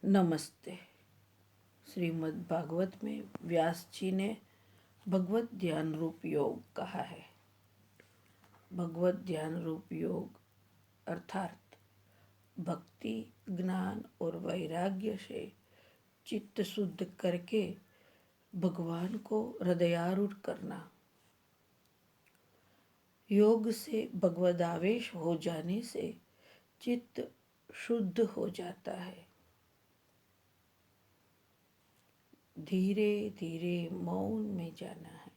नमस्ते। श्रीमद् भागवत में व्यास जी ने भगवत ध्यान रूप योग कहा है। भगवत ध्यान रूप योग अर्थात भक्ति, ज्ञान और वैराग्य से चित्त शुद्ध करके भगवान को हृदयारूढ़ करना। योग से भगवदावेश हो जाने से चित्त शुद्ध हो जाता है। धीरे धीरे मौन में जाना है।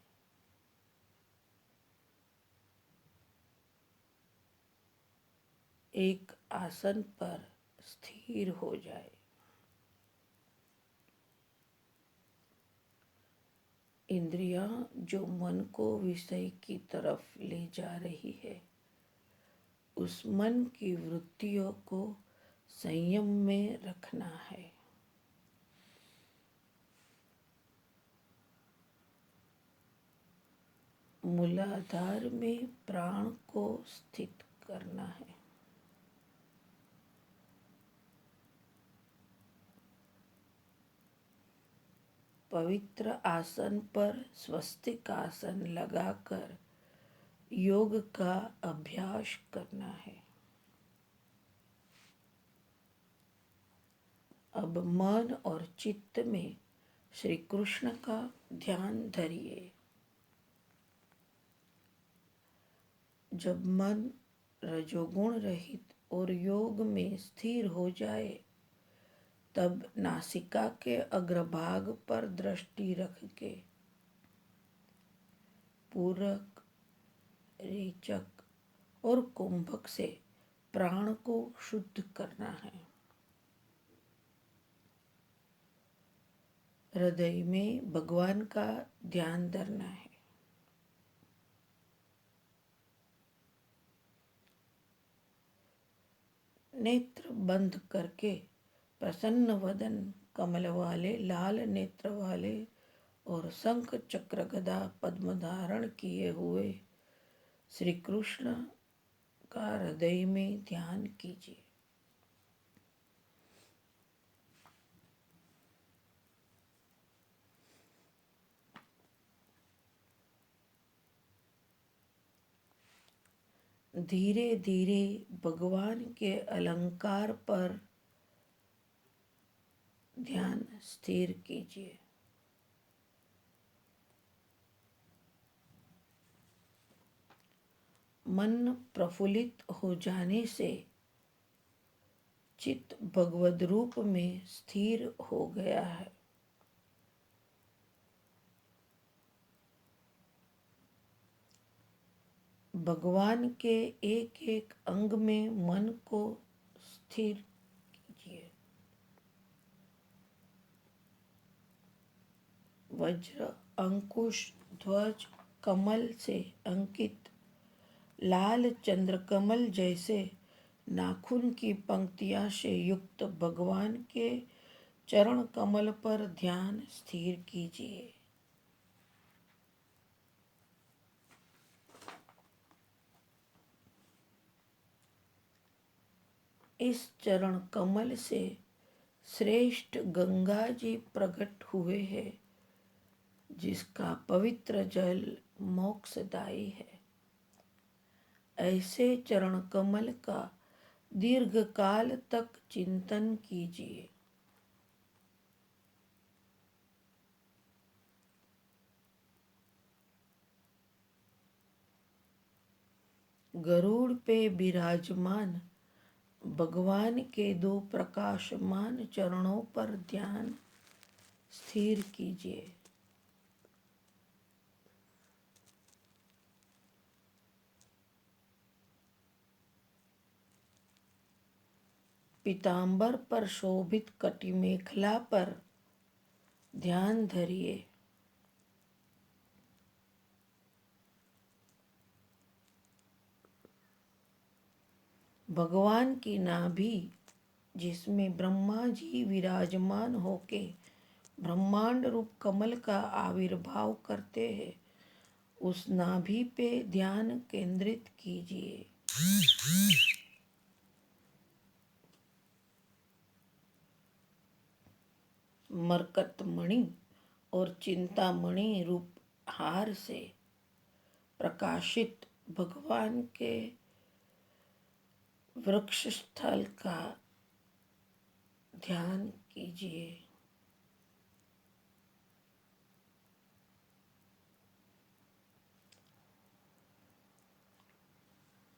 एक आसन पर स्थिर हो जाए। इंद्रियां जो मन को विषय की तरफ ले जा रही है, उस मन की वृत्तियों को संयम में रखना है। मूलाधार में प्राण को स्थित करना है। पवित्र आसन पर स्वस्तिक आसन लगाकर योग का अभ्यास करना है। अब मन और चित्त में श्री कृष्ण का ध्यान धरिए। जब मन रजोगुण रहित और योग में स्थिर हो जाए, तब नासिका के अग्रभाग पर दृष्टि रख के पूरक, रेचक और कुंभक से प्राण को शुद्ध करना है। हृदय में भगवान का ध्यान धरना है। नेत्र बंद करके प्रसन्न वदन, कमल वाले, लाल नेत्र वाले और शंख चक्र गदा पद्म धारण किए हुए श्री कृष्ण का हृदय में ध्यान कीजिए। धीरे धीरे भगवान के अलंकार पर ध्यान स्थिर कीजिए। मन प्रफुल्लित हो जाने से चित्त भगवद रूप में स्थिर हो गया है। भगवान के एक एक अंग में मन को स्थिर कीजिए। वज्र, अंकुश, ध्वज, कमल से अंकित लाल चंद्रकमल जैसे नाखून की पंक्तियां से युक्त भगवान के चरण कमल पर ध्यान स्थिर कीजिए। इस चरण कमल से श्रेष्ठ गंगा जी प्रकट हुए हैं, जिसका पवित्र जल मोक्षदायी है। ऐसे चरण कमल का दीर्घ काल तक चिंतन कीजिए। गरुड़ पे विराजमान भगवान के दो प्रकाशमान चरणों पर ध्यान स्थिर कीजिए। पीतांबर पर शोभित कटिमेखला पर ध्यान धरिए। भगवान की नाभि, जिसमें ब्रह्मा जी विराजमान होके ब्रह्मांड रूप कमल का आविर्भाव करते हैं, उस नाभि पे ध्यान केंद्रित कीजिए। मरकतमणि और चिंतामणि रूप हार से प्रकाशित भगवान के वृक्ष स्थल का ध्यान कीजिए।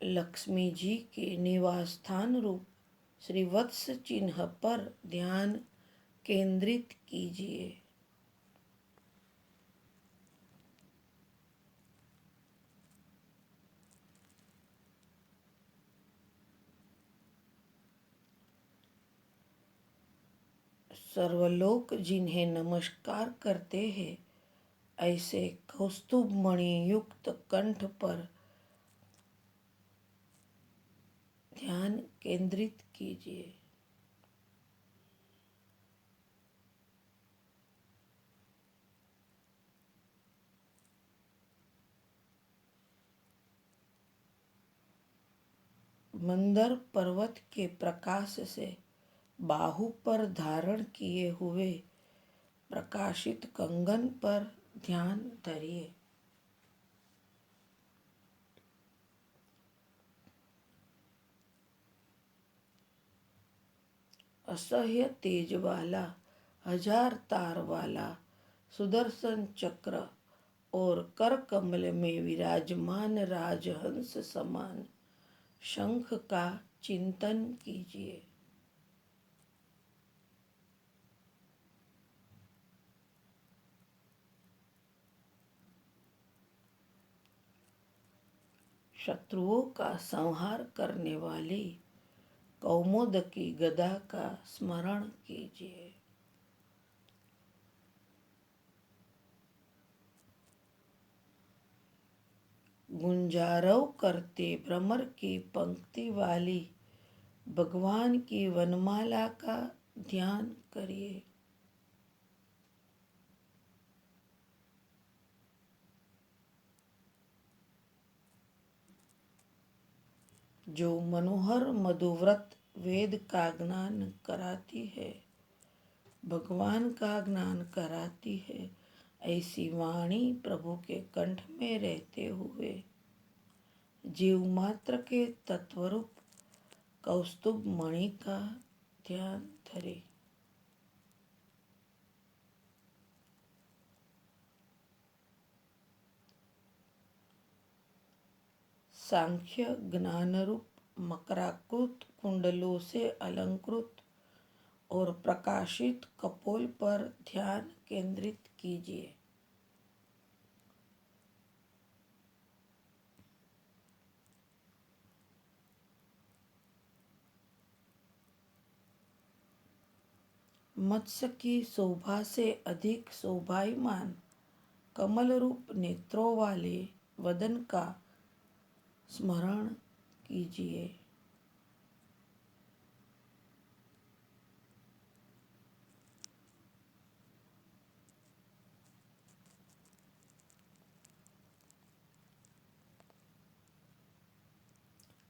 लक्ष्मी जी के निवास स्थान रूप श्री वत्स चिन्ह पर ध्यान केंद्रित कीजिए। सर्वलोक जिन्हें नमस्कार करते हैं, ऐसे कौस्तुभ मणि युक्त कंठ पर ध्यान केंद्रित कीजिए। मंदर पर्वत के प्रकाश से बाहु पर धारण किए हुए प्रकाशित कंगन पर ध्यान धरिए। असह्य तेज वाला 1000 तार वाला सुदर्शन चक्र और कर कमल में विराजमान राजहंस समान शंख का चिंतन कीजिए। शत्रुओं का संहार करने वाली कौमुदकी गदा का स्मरण कीजिए। गुंजारव करते भ्रमर की पंक्ति वाली भगवान की वनमाला का ध्यान करिए। जो मनोहर मधुव्रत वेद का ज्ञान कराती है, भगवान का ज्ञान कराती है, ऐसी वाणी प्रभु के कंठ में रहते हुए जीव मात्र के तत्वरूप कौस्तुभ मणि का ध्यान धरे। सांख्य ज्ञान रूप मकराकृत कुंडलों से अलंकृत और प्रकाशित कपोल पर ध्यान केंद्रित कीजिए। मत्स्य की शोभा से अधिक शोभायमान कमल रूप नेत्रों वाले वदन का स्मरण कीजिए।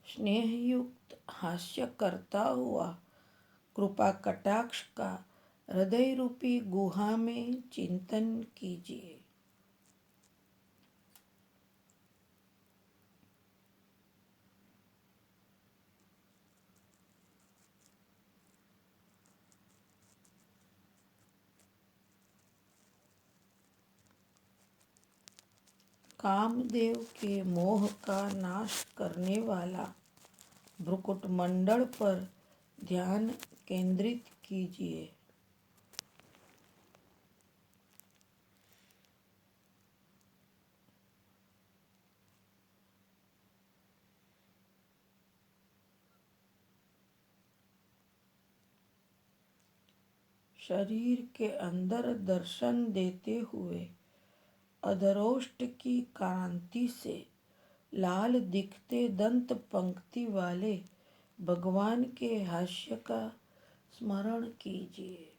स्नेहयुक्त हास्य करता हुआ कृपा कटाक्ष का हृदय रूपी गुहा में चिंतन कीजिए। कामदेव के मोह का नाश करने वाला भ्रुकुट मंडल पर ध्यान केंद्रित कीजिए। शरीर के अंदर दर्शन देते हुए अधरोष्ट की कांति से लाल दिखते दंत पंक्ति वाले भगवान के हास्य का स्मरण कीजिए।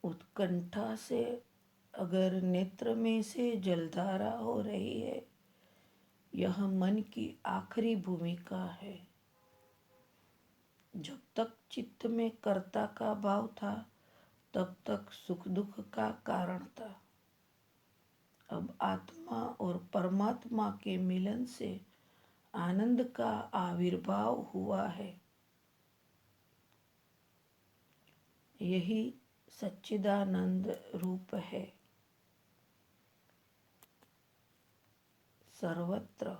उत्कंठा से अगर नेत्र में से जलधारा हो रही है, यह मन की आखिरी भूमिका है। जब तक चित्त में कर्ता का भाव था, तब तक सुख दुख का कारण था। अब आत्मा और परमात्मा के मिलन से आनंद का आविर्भाव हुआ है। यही सच्चिदानंद रूप है। सर्वत्र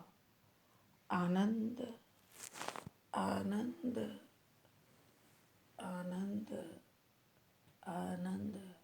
आनंद आनंद आनंद आनंद।